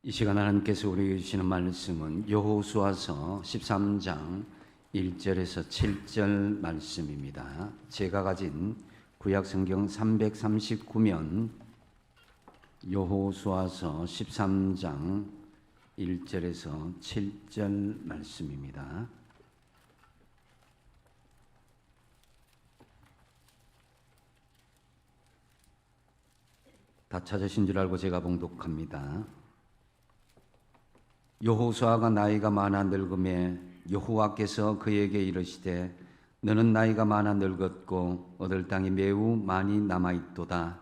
이 시간 하나님께서 우리에게 주시는 말씀은 여호수아서 13장 1절에서 7절 말씀입니다. 제가 가진 구약성경 339면 여호수아서 13장 1절에서 7절 말씀입니다. 다 찾으신 줄 알고 제가 봉독합니다. 여호수아가 나이가 많아 늙음에 여호와께서 그에게 이르시되 너는 나이가 많아 늙었고 얻을 땅이 매우 많이 남아있도다.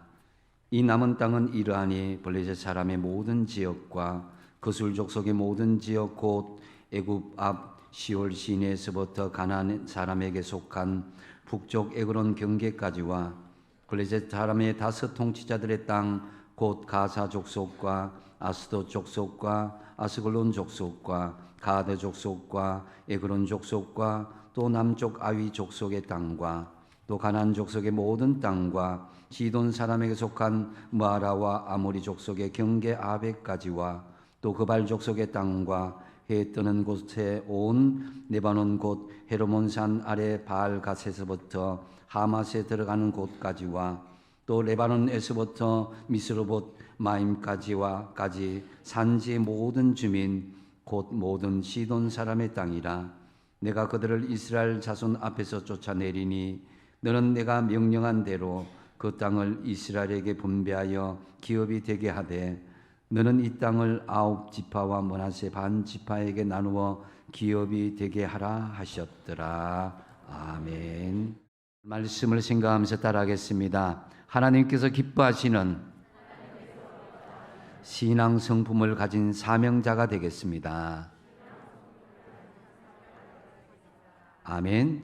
이 남은 땅은 이러하니 블레셋 사람의 모든 지역과 그술 족속의 모든 지역 곧 애굽 앞 시올 시내에서부터 가나안 사람에게 속한 북쪽 에그론 경계까지와 블레셋 사람의 다섯 통치자들의 땅 곧 가사 족속과 아스돗 족속과 아스글론 족속과 가드 족속과 에그론 족속과 또 남쪽 아위 족속의 땅과 또 가나안 족속의 모든 땅과 시돈 사람에게 속한 무아라와 아모리 족속의 경계 아벡까지와 또 그발 족속의 땅과 해 뜨는 곳에 온 레바논 곧 헤르몬산 아래 바알 갓에서부터 하맛에 들어가는 곳까지와 또 레바논에서부터 미스르봇 마임까지 산지의 모든 주민 곧 모든 시돈 사람의 땅이라. 내가 그들을 이스라엘 자손 앞에서 쫓아내리니 너는 내가 명령한 대로 그 땅을 이스라엘에게 분배하여 기업이 되게 하되 너는 이 땅을 아홉 지파와 므낫세 반 지파에게 나누어 기업이 되게 하라 하셨더라. 아멘. 말씀을 생각하면서 따라하겠습니다. 하나님께서 기뻐하시는 신앙 성품을 가진 사명자가 되겠습니다. 아멘.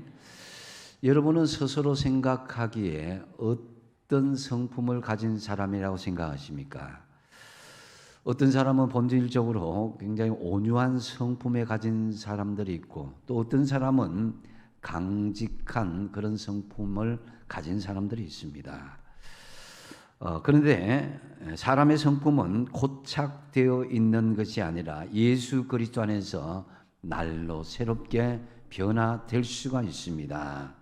여러분은 스스로 생각하기에 어떤 성품을 가진 사람이라고 생각하십니까? 어떤 사람은 본질적으로 굉장히 온유한 성품에 가진 사람들이 있고 또 어떤 사람은 강직한 그런 성품을 가진 사람들이 있습니다. 그런데 사람의 성품은 고착되어 있는 것이 아니라 예수 그리스도 안에서 날로 새롭게 변화될 수가 있습니다.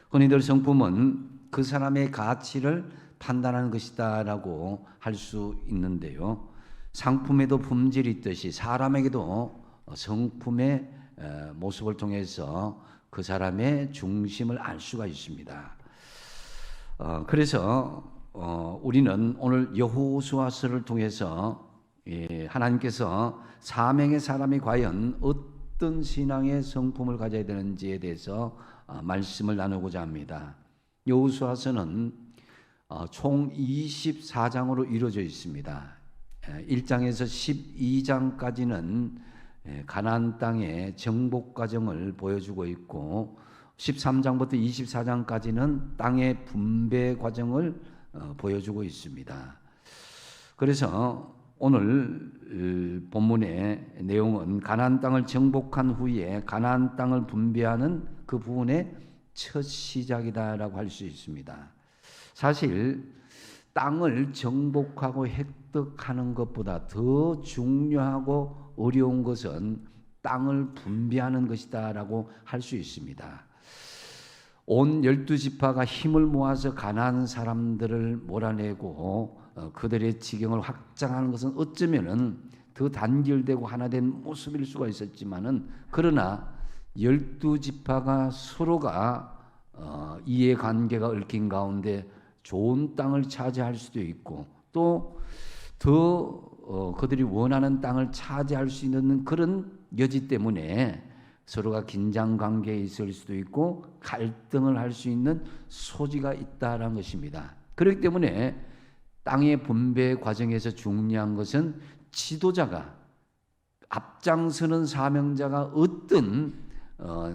흔히들 성품은 그 사람의 가치를 판단하는 것이다라고 할 수 있는데요. 상품에도 품질이 있듯이 사람에게도 성품의 모습을 통해서 그 사람의 중심을 알 수가 있습니다. 그래서 우리는 오늘 여호수아서를 통해서 하나님께서 사명의 사람이 과연 어떤 신앙의 성품을 가져야 되는지에 대해서 말씀을 나누고자 합니다. 여호수아서는 총 24장으로 이루어져 있습니다. 1장에서 12장까지는 가나안 땅의 정복 과정을 보여주고 있고 13장부터 24장까지는 땅의 분배 과정을 보여주고 있습니다. 그래서 오늘 본문의 내용은 가나안 땅을 정복한 후에 가나안 땅을 분배하는 그 부분의 첫 시작이다라고 할 수 있습니다. 사실 땅을 정복하고 획득하는 것보다 더 중요하고 어려운 것은 땅을 분배하는 것이다라고 할 수 있습니다. 온 12지파가 힘을 모아서 가나안 사람들을 몰아내고 그들의 지경을 확장하는 것은 어쩌면은 더 단결되고 하나된 모습일 수가 있었지만은 그러나 12지파가 서로가 이해관계가 얽힌 가운데 좋은 땅을 차지할 수도 있고 또 더 그들이 원하는 땅을 차지할 수 있는 그런 여지 때문에 서로가 긴장 관계에 있을 수도 있고 갈등을 할 수 있는 소지가 있다라는 것입니다. 그렇기 때문에 땅의 분배 과정에서 중요한 것은 지도자가 앞장서는 사명자가 어떤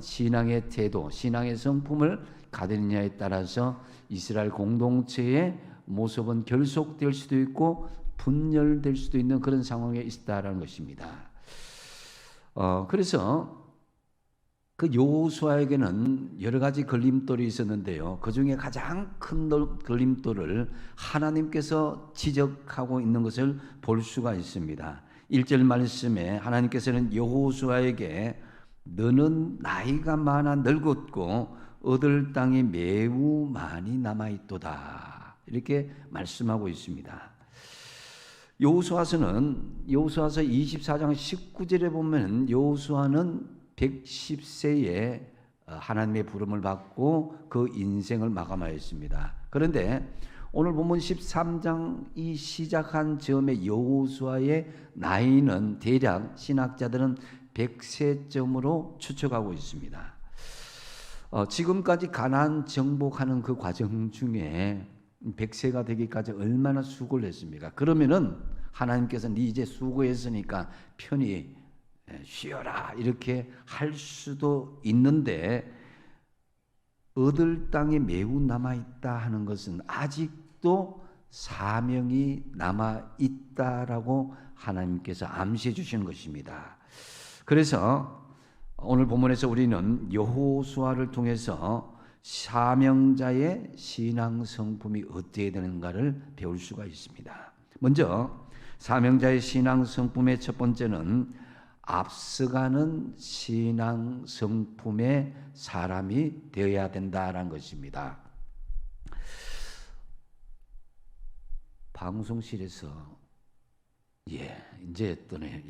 신앙의 태도, 신앙의 성품을 가지느냐에 따라서 이스라엘 공동체의 모습은 결속될 수도 있고 분열될 수도 있는 그런 상황에 있다라는 것입니다. 그래서 그 여호수아에게는 여러 가지 걸림돌이 있었는데요. 그 중에 가장 큰 걸림돌을 하나님께서 지적하고 있는 것을 볼 수가 있습니다. 1절 말씀에 하나님께서는 여호수아에게 너는 나이가 많아 늙었고 얻을 땅이 매우 많이 남아있도다 이렇게 말씀하고 있습니다. 여호수아서 24장 19절에 보면 여호수아는 110세에 하나님의 부름을 받고 그 인생을 마감하였습니다. 그런데 오늘 본문 13장이 시작한 즈음에 여호수아의 나이는 대략 신학자들은 100세쯤으로 추측하고 있습니다. 지금까지 가나안 정복하는 그 과정 중에 100세가 되기까지 얼마나 수고를 했습니까? 그러면은 하나님께서 네 이제 수고했으니까 편히 쉬어라 이렇게 할 수도 있는데 얻을 땅이 매우 남아있다 하는 것은 아직도 사명이 남아있다라고 하나님께서 암시해 주시는 것입니다. 그래서 오늘 본문에서 우리는 여호수아를 통해서 사명자의 신앙 성품이 어떻게 되는가를 배울 수가 있습니다. 먼저 사명자의 신앙 성품의 첫 번째는 앞서가는 신앙 성품의 사람이 되어야 된다는 것입니다. 방송실에서 이제 떠네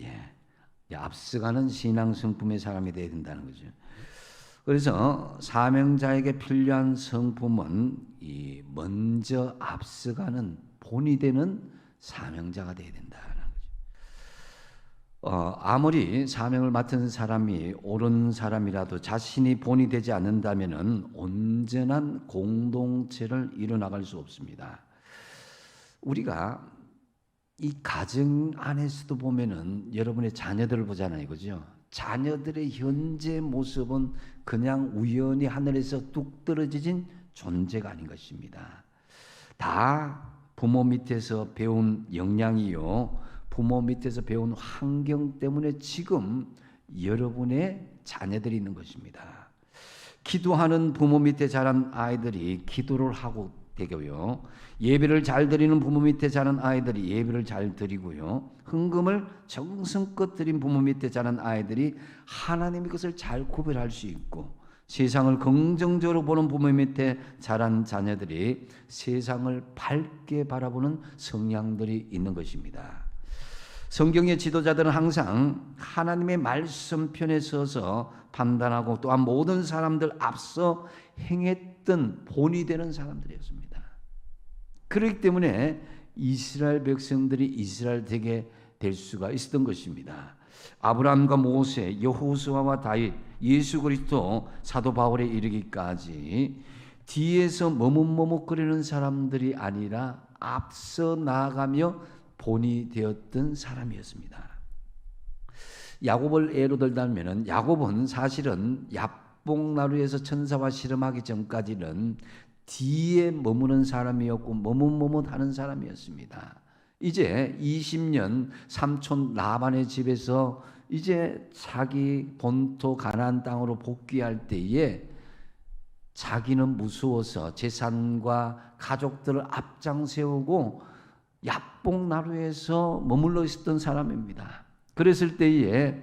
앞서가는 신앙 성품의 사람이 되어야 된다는 거죠. 그래서 사명자에게 필요한 성품은 먼저 앞서가는 본이 되는 사명자가 되어야 된다는 거죠. 아무리 사명을 맡은 사람이 옳은 사람이라도 자신이 본이 되지 않는다면은 온전한 공동체를 이뤄나갈 수 없습니다. 우리가 이 가정 안에서도 보면은 여러분의 자녀들을 보잖아요, 그죠? 자녀들의 현재 모습은 그냥 우연히 하늘에서 뚝 떨어진 존재가 아닌 것입니다. 다 부모 밑에서 배운 역량이요, 부모 밑에서 배운 환경 때문에 지금 여러분의 자녀들이 있는 것입니다. 기도하는 부모 밑에 자란 아이들이 기도를 하고 되고요, 예배를 잘 드리는 부모 밑에 자란 아이들이 예배를 잘 드리고요, 헌금을 정성껏 드린 부모 밑에 자란 아이들이 하나님의 것을 잘 구별할 수 있고, 세상을 긍정적으로 보는 부모 밑에 자란 자녀들이 세상을 밝게 바라보는 성향들이 있는 것입니다. 성경의 지도자들은 항상 하나님의 말씀편에 서서 판단하고 또한 모든 사람들 앞서 행했던 본이 되는 사람들이었습니다. 그렇기 때문에 이스라엘 백성들이 이스라엘 되게 될 수가 있었던 것입니다. 아브라함과 모세, 여호수아와 다윗, 예수 그리스도, 사도 바울에 이르기까지 뒤에서 머뭇머뭇거리는 사람들이 아니라 앞서 나아가며 본이 되었던 사람이었습니다. 야곱을 예로 들자면은 야곱은 사실은 야복나루에서 천사와 씨름하기 전까지는 뒤에 머무는 사람이었고 머뭇머뭇하는 사람이었습니다. 이제 20년 삼촌 라반의 집에서 이제 자기 본토 가나안 땅으로 복귀할 때에 자기는 무서워서 재산과 가족들을 앞장 세우고 야복나루에서 머물러 있었던 사람입니다. 그랬을 때에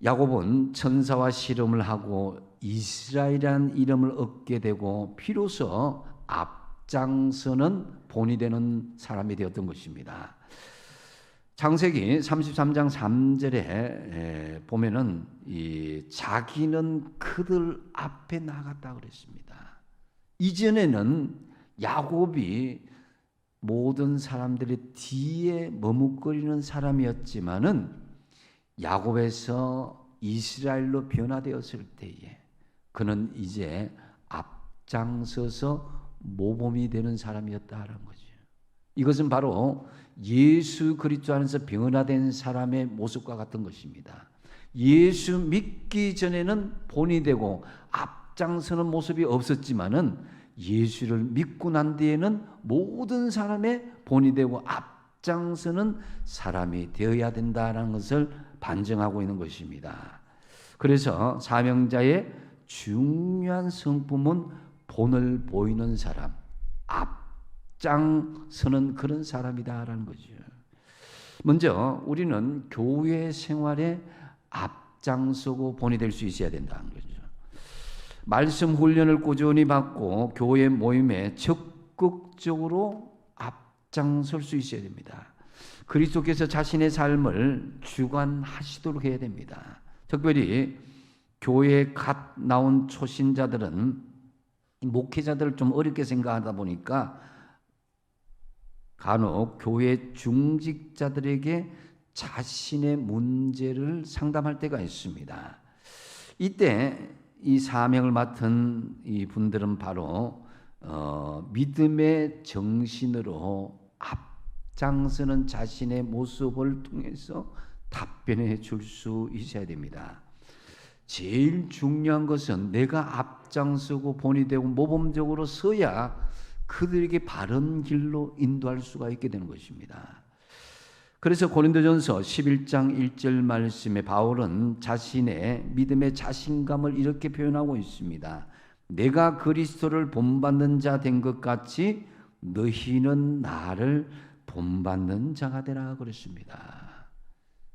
야곱은 천사와 씨름을 하고 이스라엘이라는 이름을 얻게 되고 비로소 앞장서는 본이 되는 사람이 되었던 것입니다. 창세기 33장 3절에 보면은 자기는 그들 앞에 나갔다 그랬습니다. 이전에는 야곱이 모든 사람들의 뒤에 머뭇거리는 사람이었지만은 야곱에서 이스라엘로 변화되었을 때에 그는 이제 앞장서서 모범이 되는 사람이었다는 거죠. 이것은 바로 예수 그리스도 안에서 변화된 사람의 모습과 같은 것입니다. 예수 믿기 전에는 본이 되고 앞장서는 모습이 없었지만은 예수를 믿고 난 뒤에는 모든 사람의 본이 되고 앞장서는 사람이 되어야 된다는 것을 반증하고 있는 것입니다. 그래서 사명자의 중요한 성품은 본을 보이는 사람, 앞장서는 그런 사람이다라는 거죠. 먼저 우리는 교회 생활에 앞장서고 본이 될 수 있어야 된다는 거죠. 말씀 훈련을 꾸준히 받고 교회 모임에 적극적으로 앞장설 수 있어야 됩니다. 그리스도께서 자신의 삶을 주관하시도록 해야 됩니다. 특별히 교회에 갓 나온 초신자들은 목회자들을 좀 어렵게 생각하다 보니까 간혹 교회 중직자들에게 자신의 문제를 상담할 때가 있습니다. 이때 이 사명을 맡은 이 분들은 바로 믿음의 정신으로 앞장서는 자신의 모습을 통해서 답변해 줄 수 있어야 됩니다. 제일 중요한 것은 내가 앞장서고 본이 되고 모범적으로 서야 그들에게 바른 길로 인도할 수가 있게 되는 것입니다. 그래서 고린도전서 11장 1절 말씀에 바울은 자신의 믿음의 자신감을 이렇게 표현하고 있습니다. 내가 그리스도를 본받는 자 된 것 같이 너희는 나를 본받는 자가 되라 그랬습니다.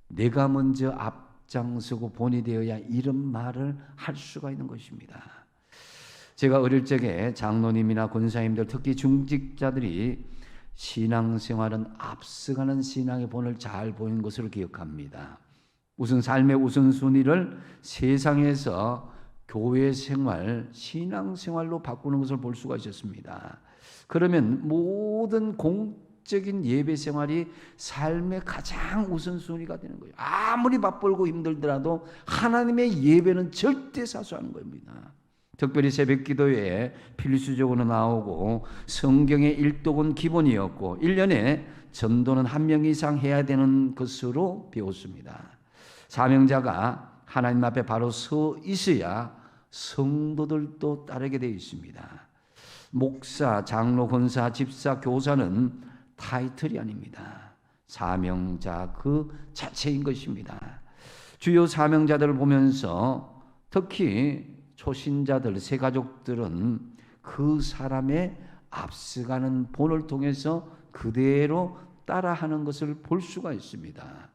내가 먼저 앞장서고 본이 되어야 이런 말을 할 수가 있는 것입니다. 제가 어릴 적에 장로님이나 권사님들, 특히 중직자들이 신앙생활은 앞서가는 신앙의 본을 잘 보인 것으로 기억합니다. 우선 삶의 우선순위를 세상에서 교회 생활, 신앙생활로 바꾸는 것을 볼 수가 있었습니다. 그러면 모든 공적인 예배 생활이 삶의 가장 우선순위가 되는 거예요. 아무리 바쁘고 힘들더라도 하나님의 예배는 절대 사수하는 겁니다. 특별히 새벽 기도에 필수적으로 나오고 성경의 일독은 기본이었고 1년에 전도는 1명 이상 해야 되는 것으로 배웠습니다. 사명자가 하나님 앞에 바로 서 있어야 성도들도 따르게 되어 있습니다. 목사, 장로, 권사, 집사, 교사는 타이틀이 아닙니다. 사명자 그 자체인 것입니다. 주요 사명자들을 보면서 특히 초신자들, 새가족들은 그 사람의 앞서가는 본을 통해서 그대로 따라하는 것을 볼 수가 있습니다.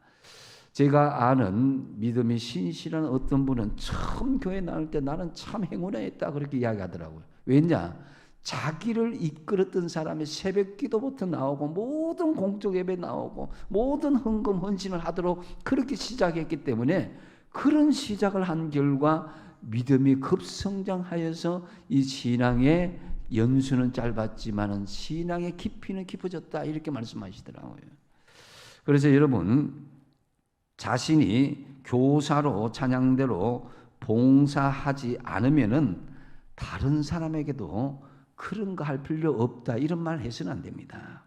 제가 아는 믿음이 신실한 어떤 분은 처음 교회 나올 때 나는 참 행운했다 그렇게 이야기하더라고요. 왜냐? 자기를 이끌었던 사람이 새벽 기도부터 나오고 모든 공적 예배 나오고 모든 헌금 헌신을 하도록 그렇게 시작했기 때문에 그런 시작을 한 결과 믿음이 급성장하여서 이 신앙의 연수는 짧았지만은 신앙의 깊이는 깊어졌다 이렇게 말씀하시더라고요. 그래서 여러분 자신이 교사로 찬양대로 봉사하지 않으면은 다른 사람에게도 그런 거 할 필요 없다 이런 말 해서는 안 됩니다.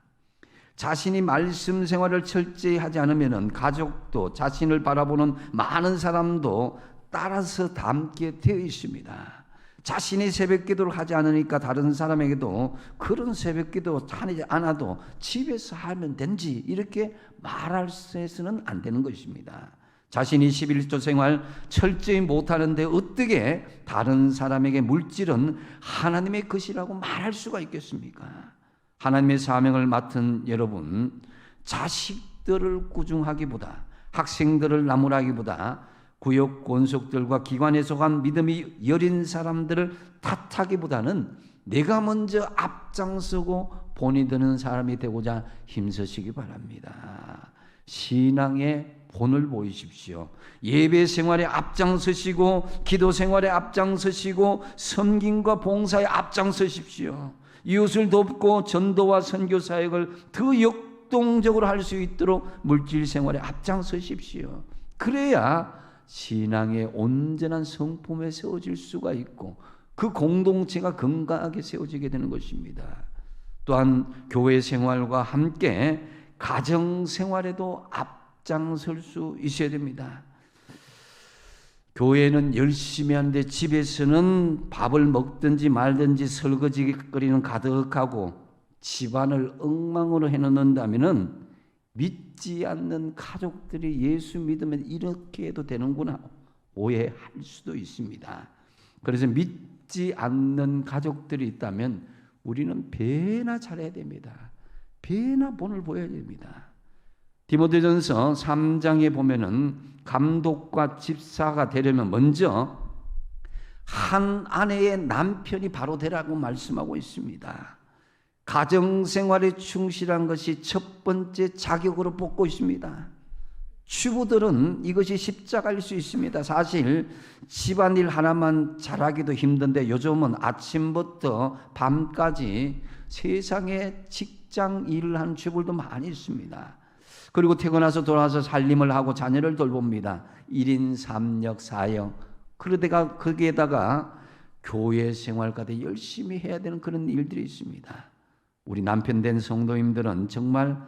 자신이 말씀 생활을 철저히 하지 않으면은 가족도 자신을 바라보는 많은 사람도 따라서 닮게 되어 있습니다. 자신이 새벽 기도를 하지 않으니까 다른 사람에게도 그런 새벽 기도 하지 않아도 집에서 하면 된지 이렇게 말할 수 해서는 안 되는 것입니다. 자신이 11조 생활 철저히 못하는데 어떻게 다른 사람에게 물질은 하나님의 것이라고 말할 수가 있겠습니까? 하나님의 사명을 맡은 여러분, 자식들을 꾸중하기보다 학생들을 나무라기보다 구역 권속들과 기관에 속한 믿음이 여린 사람들을 탓하기보다는 내가 먼저 앞장서고 본이 드는 사람이 되고자 힘쓰시기 바랍니다. 신앙의 본을 보이십시오. 예배 생활에 앞장서시고 기도 생활에 앞장서시고 섬김과 봉사에 앞장서십시오. 이웃을 돕고 전도와 선교 사역을 더 역동적으로 할 수 있도록 물질 생활에 앞장서십시오. 그래야 신앙의 온전한 성품에 세워질 수가 있고 그 공동체가 건강하게 세워지게 되는 것입니다. 또한 교회 생활과 함께 가정 생활에도 앞장설 수 있어야 됩니다. 교회는 열심히 하는데 집에서는 밥을 먹든지 말든지 설거지거리는 가득하고 집안을 엉망으로 해놓는다면은 믿지 않는 가족들이 예수 믿으면 이렇게 해도 되는구나 오해할 수도 있습니다. 그래서 믿지 않는 가족들이 있다면 우리는 배나 잘해야 됩니다. 배나 본을 보여야 됩니다. 디모데전서 3장에 보면은 감독과 집사가 되려면 먼저 한 아내의 남편이 바로 되라고 말씀하고 있습니다. 가정생활에 충실한 것이 첫 번째 자격으로 뽑고 있습니다. 주부들은 이것이 십자가일 수 있습니다. 사실 집안일 하나만 잘하기도 힘든데 요즘은 아침부터 밤까지 세상에 직장 일을 하는 주부들도 많이 있습니다. 그리고 퇴근해서 돌아와서 살림을 하고 자녀를 돌봅니다. 1인 3역 4역. 그러다가 거기에다가 교회 생활까지 열심히 해야 되는 그런 일들이 있습니다. 우리 남편 된 성도님들은 정말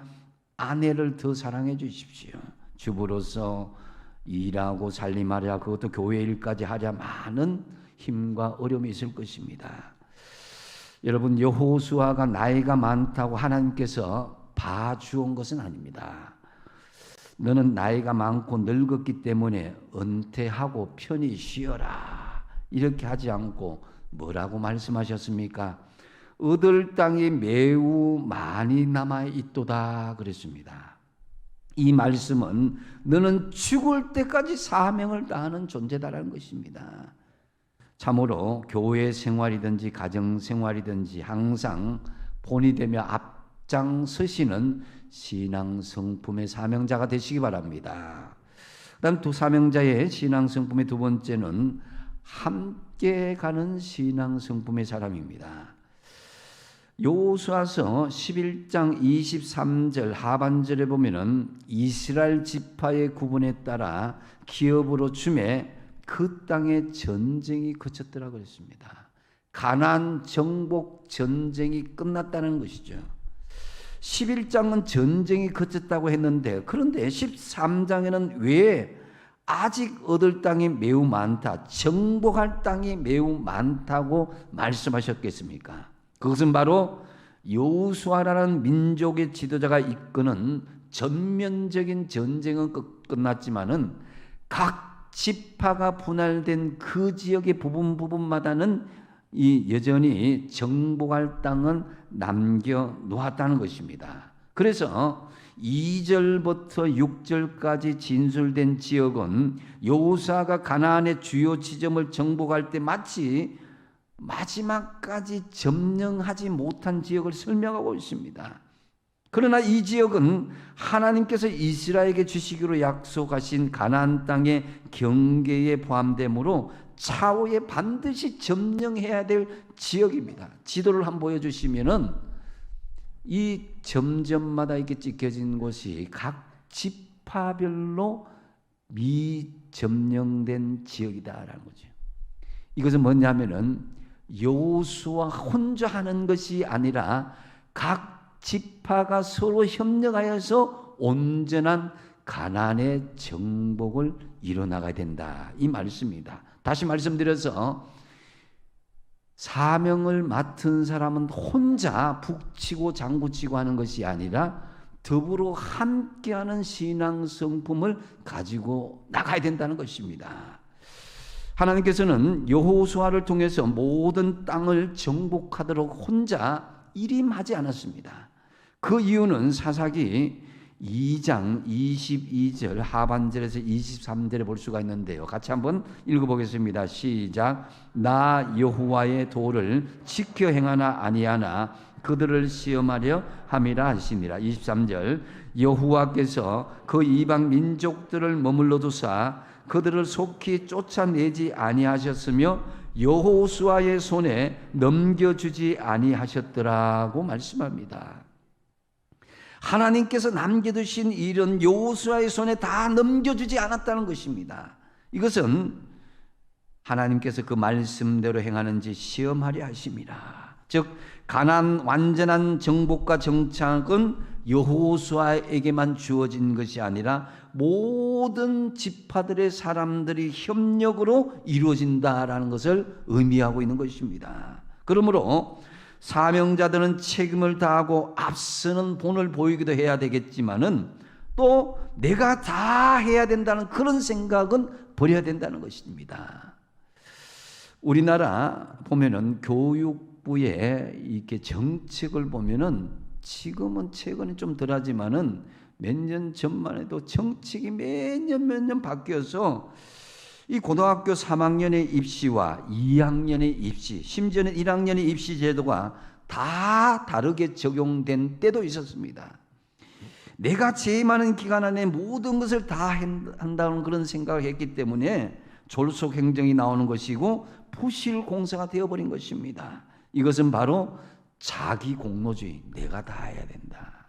아내를 더 사랑해 주십시오. 주부로서 일하고 살림하랴, 그것도 교회 일까지 하랴 많은 힘과 어려움이 있을 것입니다. 여러분, 여호수아가 나이가 많다고 하나님께서 봐주온 것은 아닙니다. 너는 나이가 많고 늙었기 때문에 은퇴하고 편히 쉬어라, 이렇게 하지 않고 뭐라고 말씀하셨습니까? 얻을 땅이 매우 많이 남아있도다 그랬습니다. 이 말씀은 너는 죽을 때까지 사명을 다하는 존재다라는 것입니다. 참으로 교회 생활이든지 가정 생활이든지 항상 본이 되며 앞장서시는 신앙 성품의 사명자가 되시기 바랍니다. 그다음 두 사명자의 신앙 성품의 두 번째는 함께 가는 신앙 성품의 사람입니다. 여호수아서 11장 23절 하반절에 보면은 이스라엘 지파의 구분에 따라 기업으로 주매 그 땅에 전쟁이 그쳤더라 그랬습니다. 가나안 정복 전쟁이 끝났다는 것이죠. 11장은 전쟁이 그쳤다고 했는데, 그런데 13장에는 왜 아직 얻을 땅이 매우 많다, 정복할 땅이 매우 많다고 말씀하셨겠습니까? 그것은 바로 여호수아라는 민족의 지도자가 이끄는 전면적인 전쟁은 끝났지만은 각 지파가 분할된 그 지역의 부분마다는 이 여전히 정복할 땅은 남겨 놓았다는 것입니다. 그래서 2절부터 6절까지 진술된 지역은 여호수아가 가나안의 주요 지점을 정복할 때 마치 마지막까지 점령하지 못한 지역을 설명하고 있습니다. 그러나 이 지역은 하나님께서 이스라엘에게 주시기로 약속하신 가나안 땅의 경계에 포함되므로 차후에 반드시 점령해야 될 지역입니다. 지도를 한번 보여주시면은 이 점점마다 이렇게 찍혀진 곳이 각 지파별로 미점령된 지역이다라는 거죠. 이것은 뭐냐면은 여호수아 혼자 하는 것이 아니라 각 지파가 서로 협력하여서 온전한 가나안의 정복을 이뤄나가야 된다, 이 말씀입니다. 다시 말씀드려서 사명을 맡은 사람은 혼자 북치고 장구치고 하는 것이 아니라 더불어 함께하는 신앙 성품을 가지고 나가야 된다는 것입니다. 하나님께서는 여호수아를 통해서 모든 땅을 정복하도록 혼자 일임하지 않았습니다. 그 이유는 사사기 2장 22절 하반절에서 23절에 볼 수가 있는데요. 같이 한번 읽어보겠습니다. 시작. 나 여호와의 도를 지켜 행하나 아니하나 그들을 시험하려 함이라 하시니라. 23절. 여호와께서 그 이방 민족들을 머물러 두사 그들을 속히 쫓아내지 아니하셨으며 여호수아의 손에 넘겨주지 아니하셨더라고 말씀합니다. 하나님께서 남겨두신 일은 여호수아의 손에 다 넘겨주지 않았다는 것입니다. 이것은 하나님께서 그 말씀대로 행하는지 시험하려 하심이라. 즉 가나안 완전한 정복과 정착은 여호수아에게만 주어진 것이 아니라 모든 지파들의 사람들이 협력으로 이루어진다라는 것을 의미하고 있는 것입니다. 그러므로 사명자들은 책임을 다하고 앞서는 본을 보이기도 해야 되겠지만은 또 내가 다 해야 된다는 그런 생각은 버려야 된다는 것입니다. 우리나라 보면은 교육부의 이렇게 정책을 보면은 지금은 최근에 좀 덜하지만은 몇 년 전만 해도 정책이 몇 년 바뀌어서 이 고등학교 3학년의 입시와 2학년의 입시, 심지어는 1학년의 입시 제도가 다 다르게 적용된 때도 있었습니다. 내가 재임하는 기간 안에 모든 것을 다 한다는 그런 생각을 했기 때문에 졸속 행정이 나오는 것이고 부실 공사가 되어버린 것입니다. 이것은 바로 자기 공로주의, 내가 다 해야 된다.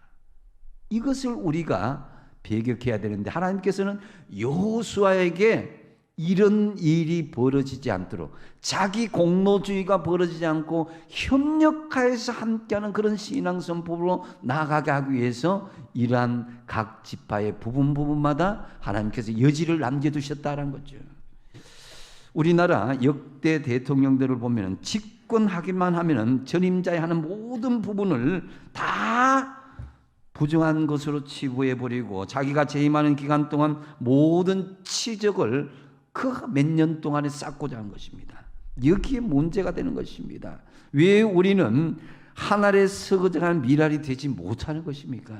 이것을 우리가 배격해야 되는데 하나님께서는 여호수아에게 이런 일이 벌어지지 않도록 자기 공로주의가 벌어지지 않고 협력하여서 함께하는 그런 신앙 선포로 나아가게 하기 위해서 이러한 각 지파의 부분마다 하나님께서 여지를 남겨두셨다는 거죠. 우리나라 역대 대통령들을 보면 집권하기만 하면 전임자의 하는 모든 부분을 다 부정한 것으로 치부해버리고 자기가 재임하는 기간 동안 모든 치적을 그 몇 년 동안에 쌓고자 한 것입니다. 여기에 문제가 되는 것입니다. 왜 우리는 한 알에 서거정한 미랄이 되지 못하는 것입니까?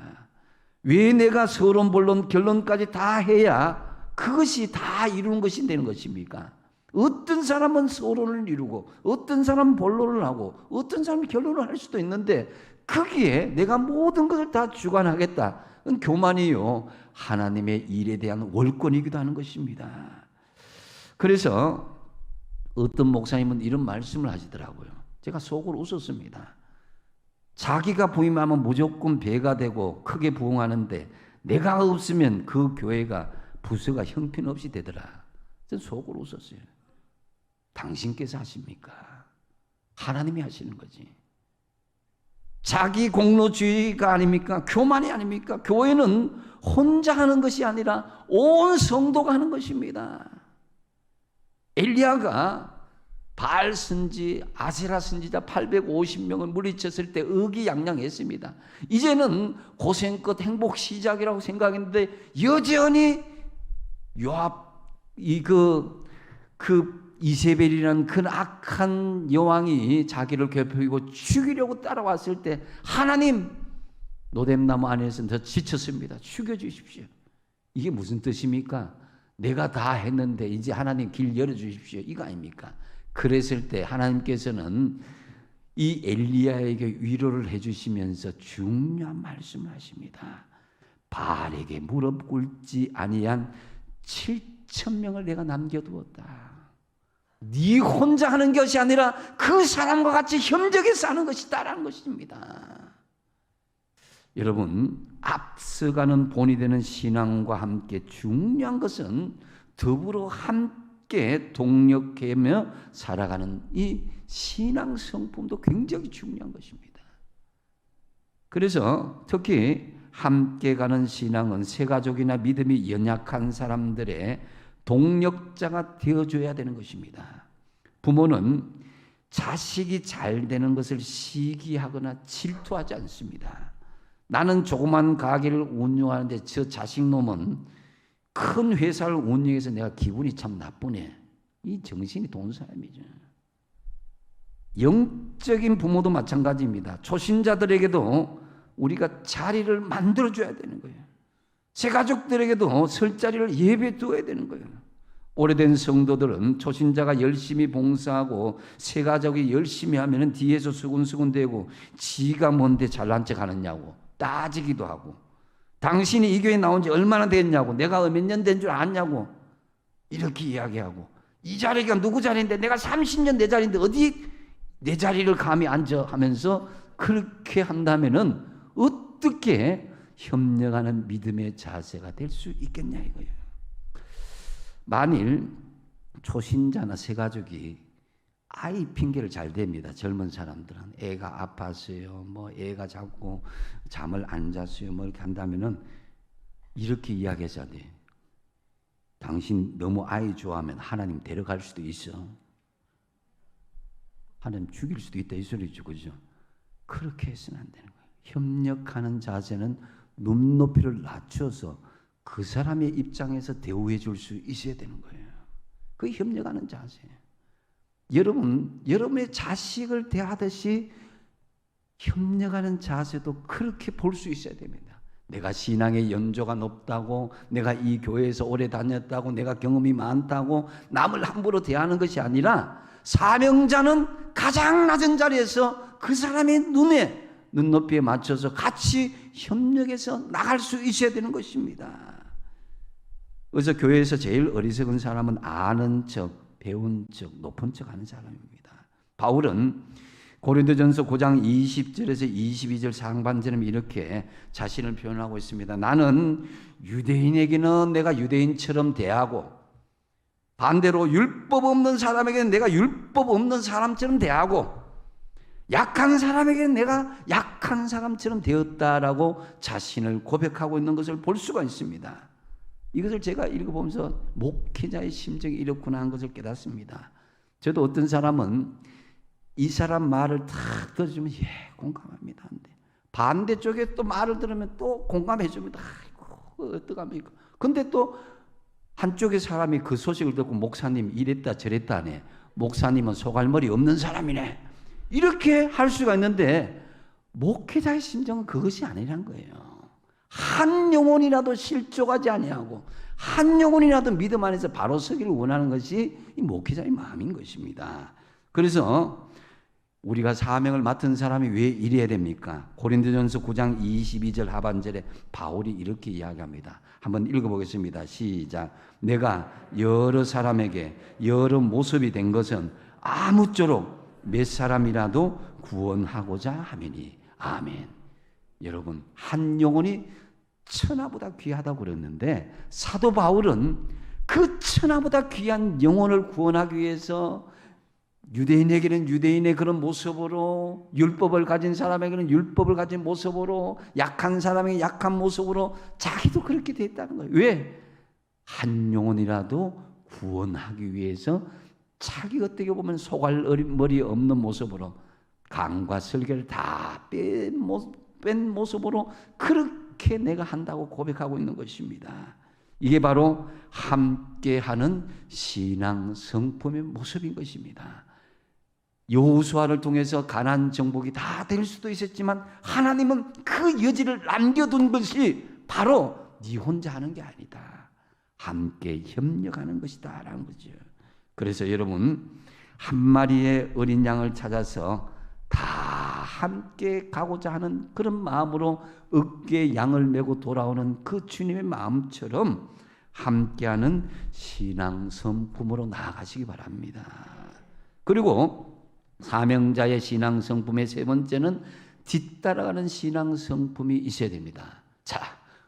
왜 내가 서론 본론 결론까지 다 해야 그것이 다 이루는 것이 되는 것입니까? 어떤 사람은 서론을 이루고 어떤 사람은 본론을 하고 어떤 사람은 결론을 할 수도 있는데 거기에 내가 모든 것을 다 주관하겠다. 그건 교만이요, 하나님의 일에 대한 월권이기도 하는 것입니다. 그래서 어떤 목사님은 이런 말씀을 하시더라고요. 제가 속으로 웃었습니다. 자기가 부임하면 무조건 배가 되고 크게 부흥하는데 내가 없으면 그 교회가 부서가 형편없이 되더라. 저는 속으로 웃었어요. 당신께서 하십니까? 하나님이 하시는 거지. 자기 공로주의가 아닙니까? 교만이 아닙니까? 교회는 혼자 하는 것이 아니라 온 성도가 하는 것입니다. 엘리야가 바알 선지, 아세라 선지자 850명을 물리쳤을 때 의기양양했습니다. 이제는 고생 끝 행복 시작이라고 생각했는데 여전히 요압 이세벨이라는 그 악한 여왕이 자기를 괴롭히고 죽이려고 따라왔을 때 하나님, 노뎀나무 안에서 더 지쳤습니다. 죽여주십시오. 이게 무슨 뜻입니까? 내가 다 했는데 이제 하나님 길 열어주십시오. 이거 아닙니까? 그랬을 때 하나님께서는 이 엘리야에게 위로를 해주시면서 중요한 말씀을 하십니다. 바알에게 무릎 꿇지 아니한 7,000명을 내가 남겨두었다. 네 혼자 하는 것이 아니라 그 사람과 같이 협력해서 하는 것이다라는 것입니다. 여러분, 앞서가는 본이 되는 신앙과 함께 중요한 것은 더불어 함께 동력하며 살아가는 이 신앙 성품도 굉장히 중요한 것입니다. 그래서 특히 함께 가는 신앙은 새가족이나 믿음이 연약한 사람들의 동력자가 되어줘야 되는 것입니다. 부모는 자식이 잘 되는 것을 시기하거나 질투하지 않습니다. 나는 조그만 가게를 운영하는데 저 자식놈은 큰 회사를 운영해서 내가 기분이 참 나쁘네. 이 정신이 돈 사람이죠. 영적인 부모도 마찬가지입니다. 초신자들에게도 우리가 자리를 만들어줘야 되는 거예요. 새가족들에게도 설 자리를 예배 두어야 되는 거예요. 오래된 성도들은 초신자가 열심히 봉사하고 새가족이 열심히 하면 뒤에서 수군수군대고 지가 뭔데 잘난 척 하느냐고 따지기도 하고, 당신이 이 교회 나온 지 얼마나 됐냐고, 내가 몇 년 된 줄 아냐고 이렇게 이야기하고, 이 자리가 누구 자리인데 내가 30년 내 자리인데 어디 내 자리를 감히 앉아 하면서 그렇게 한다면은 어떻게 협력하는 믿음의 자세가 될 수 있겠냐 이거예요. 만일 초신자나 새가족이 아이 핑계를 잘 댑니다. 젊은 사람들은 애가 아팠어요, 뭐 애가 자꾸 잠을 안 잤어요, 뭐 이렇게 한다면은 이렇게 이야기해야 돼. 당신 너무 아이 좋아하면 하나님 데려갈 수도 있어. 하나님 죽일 수도 있다 이 소리죠, 그죠? 그렇게 해서는 안 되는 거예요. 협력하는 자세는 눈높이를 낮춰서 그 사람의 입장에서 대우해 줄 수 있어야 되는 거예요. 그 협력하는 자세예요. 여러분, 여러분의 자식을 대하듯이 협력하는 자세도 그렇게 볼 수 있어야 됩니다. 내가 신앙의 연조가 높다고, 내가 이 교회에서 오래 다녔다고, 내가 경험이 많다고 남을 함부로 대하는 것이 아니라, 사명자는 가장 낮은 자리에서 그 사람의 눈높이에 맞춰서 같이 협력해서 나갈 수 있어야 되는 것입니다. 그래서 교회에서 제일 어리석은 사람은 아는 척, 배운 척, 높은 척 하는 사람입니다. 바울은 고린도전서 9장 20절에서 22절 상반절에 이렇게 자신을 표현하고 있습니다. 나는 유대인에게는 내가 유대인처럼 대하고, 반대로 율법 없는 사람에게는 내가 율법 없는 사람처럼 대하고, 약한 사람에게는 내가 약한 사람처럼 되었다라고 자신을 고백하고 있는 것을 볼 수가 있습니다. 이것을 제가 읽어보면서 목회자의 심정이 이렇구나 하는 것을 깨닫습니다. 저도 어떤 사람은 이 사람 말을 탁 들어주면 공감합니다. 반대쪽에 또 말을 들으면 또 공감해 줍니다. 아이고 어떡합니까? 근데 또 한쪽의 사람이 그 소식을 듣고 목사님 이랬다 저랬다 하네. 목사님은 소갈머리 없는 사람이네. 이렇게 할 수가 있는데 목회자의 심정은 그것이 아니란 거예요. 한 영혼이라도 실족하지 아니하고 한 영혼이라도 믿음 안에서 바로 서기를 원하는 것이 이 목회자의 마음인 것입니다. 그래서 우리가 사명을 맡은 사람이 왜 이래야 됩니까? 고린도전서 9장 22절 하반절에 바울이 이렇게 이야기합니다. 한번 읽어보겠습니다. 시작. 내가 여러 사람에게 여러 모습이 된 것은 아무쪼록 몇 사람이라도 구원하고자 함이니. 아멘. 여러분, 한 영혼이 천하보다 귀하다고 그랬는데 사도 바울은 그 천하보다 귀한 영혼을 구원하기 위해서 유대인에게는 유대인의 그런 모습으로, 율법을 가진 사람에게는 율법을 가진 모습으로, 약한 사람에게 약한 모습으로 자기도 그렇게 됐다는 거예요. 왜? 한 영혼이라도 구원하기 위해서 자기 어떻게 보면 소갈머리 없는 모습으로 강과 설계를 다 뺀 모습으로 그렇게 내가 한다고 고백하고 있는 것입니다. 이게 바로 함께하는 신앙 성품의 모습인 것입니다. 여호수아를 통해서 가나안 정복이 다 될 수도 있었지만 하나님은 그 여지를 남겨둔 것이 바로 네 혼자 하는 게 아니다. 함께 협력하는 것이다 라는 거죠. 그래서 여러분, 한 마리의 어린 양을 찾아서 다 함께 가고자 하는 그런 마음으로 어깨에 양을 메고 돌아오는 그 주님의 마음처럼 함께하는 신앙 성품으로 나아가시기 바랍니다. 그리고 사명자의 신앙 성품의 세 번째는 뒤따라가는 신앙 성품이 있어야 됩니다. 자,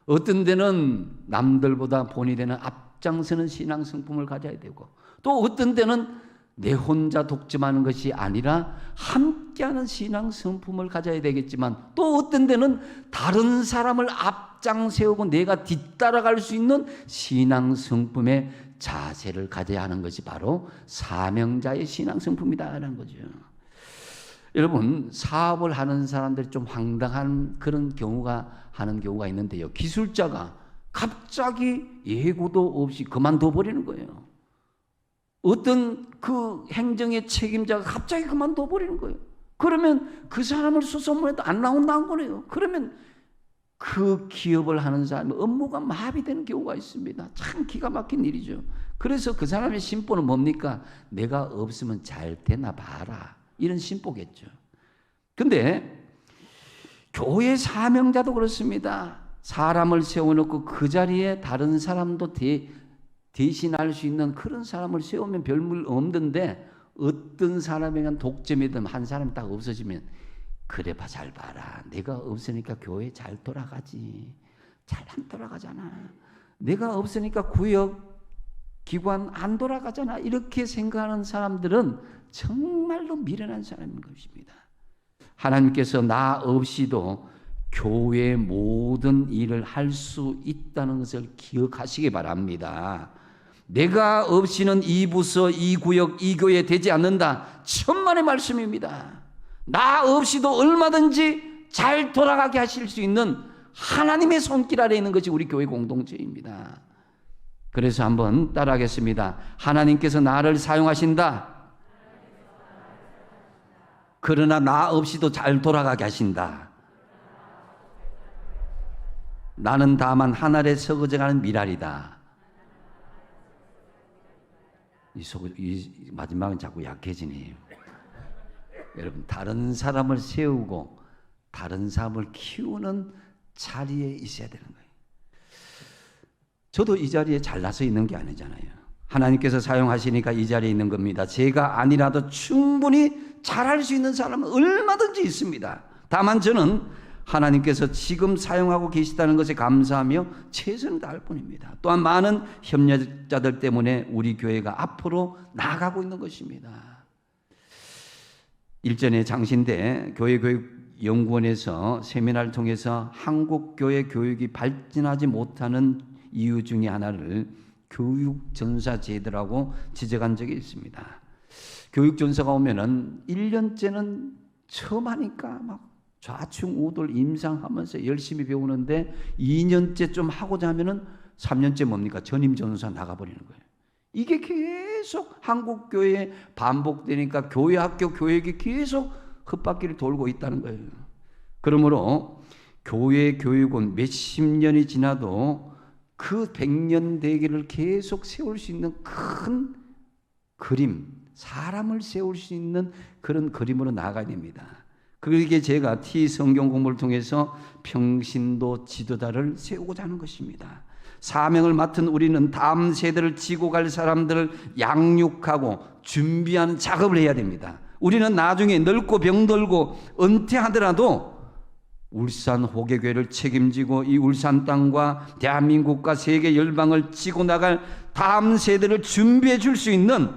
어떤 데는 남들보다 본이 되는 앞장서는 신앙 성품을 가져야 되고, 또 어떤 때는 내 혼자 독점하는 것이 아니라 함께하는 신앙 성품을 가져야 되겠지만, 또 어떤 때는 다른 사람을 앞장 세우고 내가 뒤따라갈 수 있는 신앙 성품의 자세를 가져야 하는 것이 바로 사명자의 신앙 성품이다라는 거죠. 여러분, 사업을 하는 사람들이 좀 황당한 그런 하는 경우가 있는데요. 기술자가 갑자기 예고도 없이 그만둬 버리는 거예요. 어떤 그 행정의 책임자가 갑자기 그만둬 버리는 거예요. 그러면 그 사람을 수소문해도 안 나온다는 거예요. 그러면 그 기업을 하는 사람의 업무가 마비되는 경우가 있습니다. 참 기가 막힌 일이죠. 그래서 그 사람의 심보는 뭡니까? 내가 없으면 잘 되나 봐라. 이런 심보겠죠. 근데 교회 사명자도 그렇습니다. 사람을 세워놓고 그 자리에 다른 사람도 대신할 수 있는 그런 사람을 세우면 별물 없는데, 어떤 사람에게는 독점이든 한 사람이 딱 없어지면 그래 봐 잘 봐라. 내가 없으니까 교회 잘 돌아가지. 잘 안 돌아가잖아. 내가 없으니까 구역 기관 안 돌아가잖아. 이렇게 생각하는 사람들은 정말로 미련한 사람인 것입니다. 하나님께서 나 없이도 교회의 모든 일을 할 수 있다는 것을 기억하시기 바랍니다. 내가 없이는 이 부서, 이 구역, 이 교회 되지 않는다. 천만의 말씀입니다. 나 없이도 얼마든지 잘 돌아가게 하실 수 있는 하나님의 손길 아래 있는 것이 우리 교회 공동체입니다. 그래서 한번 따라하겠습니다. 하나님께서 나를 사용하신다. 그러나 나 없이도 잘 돌아가게 하신다. 나는 다만 한 알에 썩어져가는 미랄이다. 이 마지막은 자꾸 약해지네요. 여러분, 다른 사람을 세우고 다른 사람을 키우는 자리에 있어야 되는 거예요. 저도 이 자리에 잘나서 있는 게 아니잖아요. 하나님께서 사용하시니까 이 자리에 있는 겁니다. 제가 아니라도 충분히 잘할 수 있는 사람은 얼마든지 있습니다. 다만 저는 하나님께서 지금 사용하고 계시다는 것에 감사하며 최선을 다할 뿐입니다. 또한 많은 협력자들 때문에 우리 교회가 앞으로 나아가고 있는 것입니다. 일전에 장신대 교회교육연구원에서 세미나를 통해서 한국 교회 교육이 발전하지 못하는 이유 중에 하나를 교육전사제도라고 지적한 적이 있습니다. 교육전사가 오면은 1년째는 처음 하니까 막 좌충우돌 임상하면서 열심히 배우는데 2년째 좀 하고자 하면은 3년째 뭡니까? 전임전사 나가버리는 거예요. 이게 계속 한국 교회에 반복되니까 교회 학교 교육이 계속 헛바퀴를 돌고 있다는 거예요. 그러므로 교회 교육은 몇십 년이 지나도 그 100년 대계를 계속 세울 수 있는 큰 그림, 사람을 세울 수 있는 그런 그림으로 나아가야 됩니다. 그게 제가 성경 공부를 통해서 평신도 지도자를 세우고자 하는 것입니다. 사명을 맡은 우리는 다음 세대를 지고 갈 사람들을 양육하고 준비하는 작업을 해야 됩니다. 우리는 나중에 늙고 병들고 은퇴하더라도 울산 호계교회를 책임지고 이 울산 땅과 대한민국과 세계 열방을 지고 나갈 다음 세대를 준비해 줄 수 있는,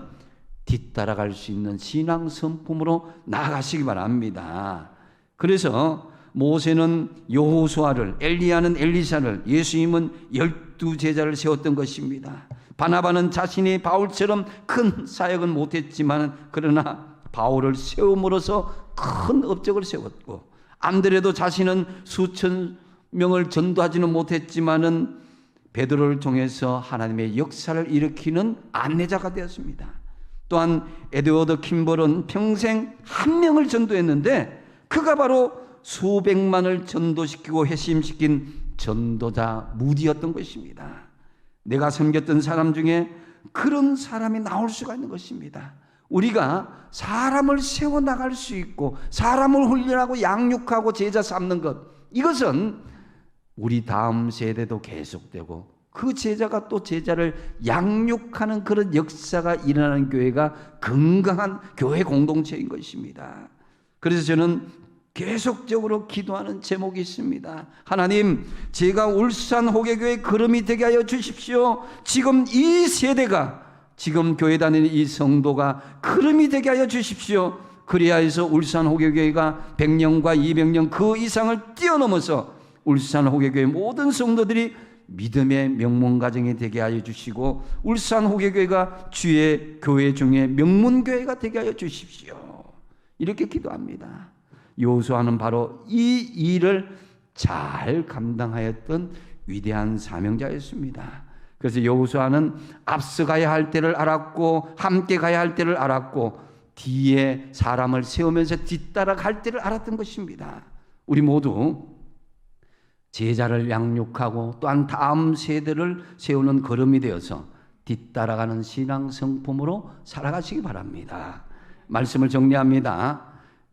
뒤따라갈 수 있는 신앙 성품으로 나아가시기 바랍니다. 그래서 모세는 여호수아를, 엘리야는 엘리사를, 예수님은 12제자를 세웠던 것입니다. 바나바는 자신이 바울처럼 큰 사역은 못했지만 그러나 바울을 세움으로써 큰 업적을 세웠고, 안드레도 자신은 수천 명을 전도하지는 못했지만은 베드로를 통해서 하나님의 역사를 일으키는 안내자가 되었습니다. 또한 에드워드 킴벌은 평생 한 명을 전도했는데 그가 바로 수백만을 전도시키고 회심시킨 전도자 무디였던 것입니다. 내가 섬겼던 사람 중에 그런 사람이 나올 수가 있는 것입니다. 우리가 사람을 세워나갈 수 있고 사람을 훈련하고 양육하고 제자 삼는 것, 이것은 우리 다음 세대도 계속되고 그 제자가 또 제자를 양육하는 그런 역사가 일어나는 교회가 건강한 교회 공동체인 것입니다. 그래서 저는 계속적으로 기도하는 제목이 있습니다. 하나님, 제가 울산 호계교회 걸음이 되게 하여 주십시오. 지금 이 세대가, 지금 교회 다니는 이 성도가 걸음이 되게 하여 주십시오. 그래야 해서 울산 호계교회가 100년과 200년 그 이상을 뛰어넘어서 울산 호계교회 모든 성도들이 믿음의 명문가정이 되게 하여 주시고 울산 호계교회가 주의 교회 중에 명문교회가 되게 하여 주십시오. 이렇게 기도합니다. 여호수아는 바로 이 일을 잘 감당하였던 위대한 사명자였습니다. 그래서 여호수아는 앞서가야 할 때를 알았고 함께 가야 할 때를 알았고 뒤에 사람을 세우면서 뒤따라갈 때를 알았던 것입니다. 우리 모두 제자를 양육하고 또한 다음 세대를 세우는 걸음이 되어서 뒤따라가는 신앙 성품으로 살아가시기 바랍니다. 말씀을 정리합니다.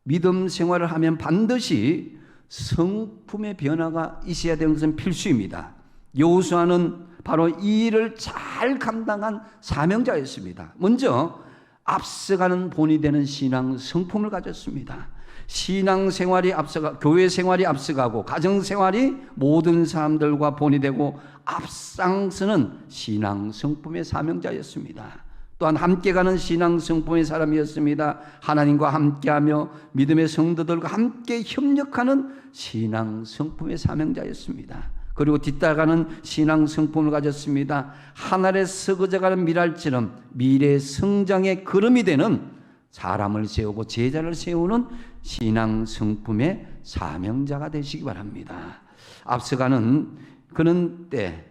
믿음 생활을 하면 반드시 성품의 변화가 있어야 되는 것은 필수입니다. 여호수아는 바로 이 일을 잘 감당한 사명자였습니다. 먼저 앞서가는 본이 되는 신앙 성품을 가졌습니다. 신앙 생활이 앞서가, 교회 생활이 앞서가고 가정 생활이 모든 사람들과 본이 되고 앞장서는 신앙 성품의 사명자였습니다. 또한 함께 가는 신앙 성품의 사람이었습니다. 하나님과 함께하며 믿음의 성도들과 함께 협력하는 신앙 성품의 사명자였습니다. 그리고 뒤따라가는 신앙 성품을 가졌습니다. 하늘에 썩어져가는 미랄처럼 미래 성장의 걸음이 되는 사람을 세우고 제자를 세우는 신앙 성품의 사명자가 되시기 바랍니다. 앞서가는 그는 때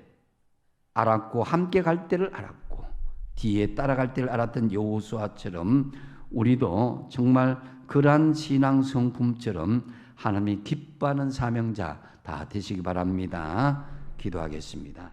알았고 함께 갈 때를 알았고 뒤에 따라갈 때를 알았던 여호수아처럼 우리도 정말 그러한 신앙 성품처럼 하나님이 기뻐하는 사명자 다 되시기 바랍니다. 기도하겠습니다.